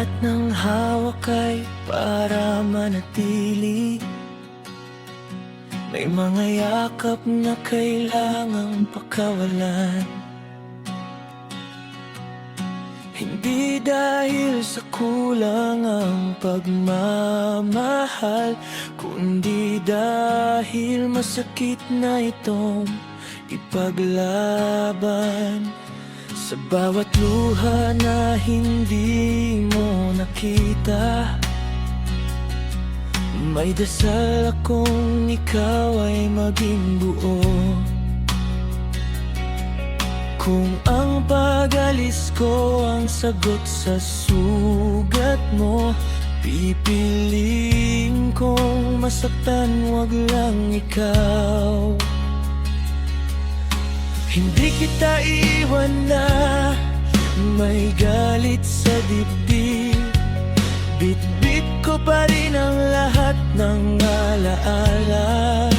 lahat ng hawak ay para manatili. May mga yakap na kailangang pakawalan. Hindi dahil sa kulang ang pagmamahal, kundi dahil masakit na itong ipaglaban. Sa bawat luha na hindi mo nakita, may dasal akong ikaw ay maging buo. Kung ang pag-alis ko ang sagot sa sugat mo, pipiliin kong masaktan, wag lang ikaw. Hindi kita iwan na may galit sa dibdib. Bit-bit ko pa rin ang lahat ng alaala.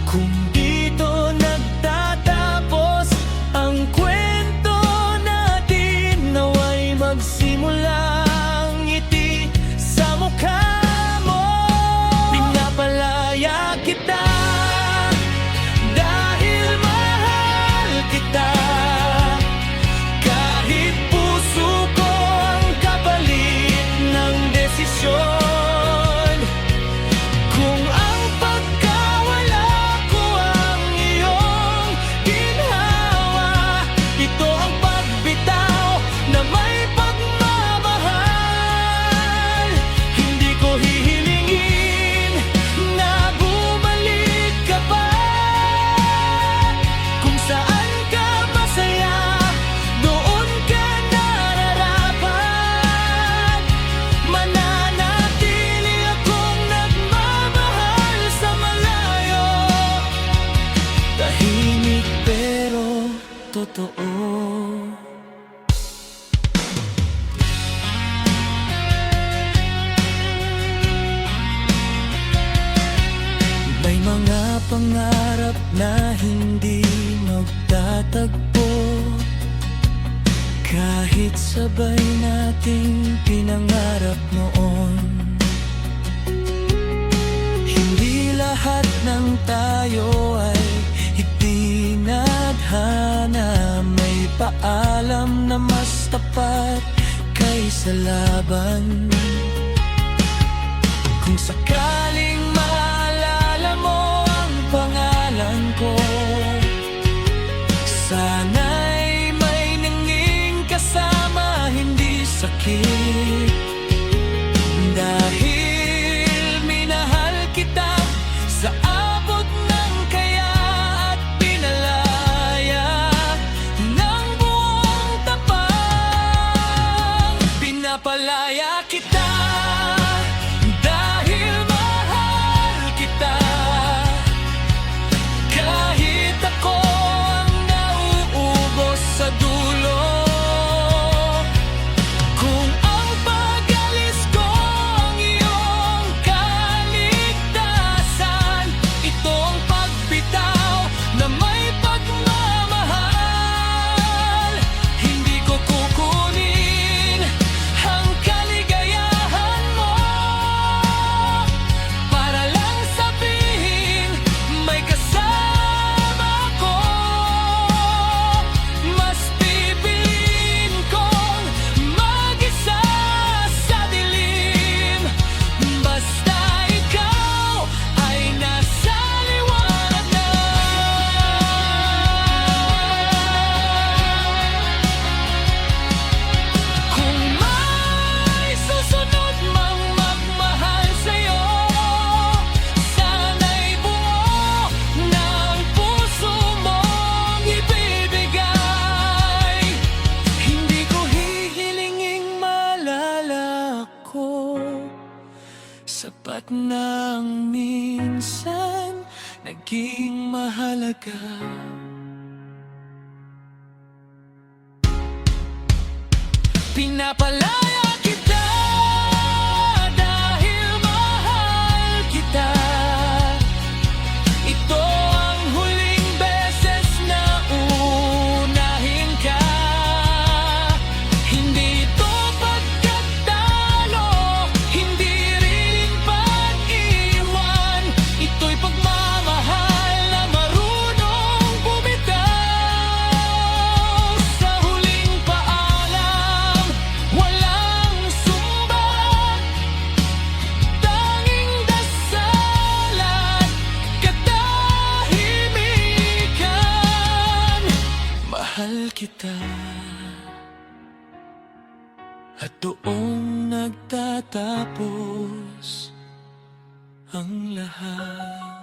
Kung dito nagtatapos ang kwento natin, naway magsimulang ngiti sa mukha mo. Pinapalaya kita dahil mahal kita. Kahit puso ko ang kapalit ng desisyon, kung ang pagkawala ko ang iyong ginhawa, ito ang pagbitaw na may pagmamahal. Hindi ko hihilingin na bumalik ka pa. Kung saan ka masaya, doon ka nararapat. Mananatili akong nagmamahal sa malayo. Tahimik pero totoo. May mga pangarap na hindi magtatagpo, kahit sabay nating pinangarap noon. Hindi lahat ng tayo ay itinadhana. May paalam na mas tapat kaysa laban. Kung sakaling maalala mo ang pangalan ko, sana'y may nanging kasama, hindi sakit. Dahil minahal kita sa abot ng kaya at pinalaya ng buong tapang. Pinapalaya kita dahil mahal kita. Kahit ako ang nauubos sa dulo, kung ang pag-alis ko ang iyong kaligtasan, ito ang pagbitaw na may pagmamahal. Hindi ko kukunin ang kaligayahan mo para lang sabihin may kasama ko. Mas pipiliin kong mag-isa sa dilim, basta ikaw ay nasa liwanag na. Kung may susunod mang magmahal sa'yo, sana'y buo ng puso mong ibibigay. Hindi ko hihilinging malala ko, sapat nang minsan naging mahalaga. Pinapalaya kita dahil mahal kita. Ito ang huling beses na unahin ka. Hindi ito kita. At doon nagtatapos ang lahat.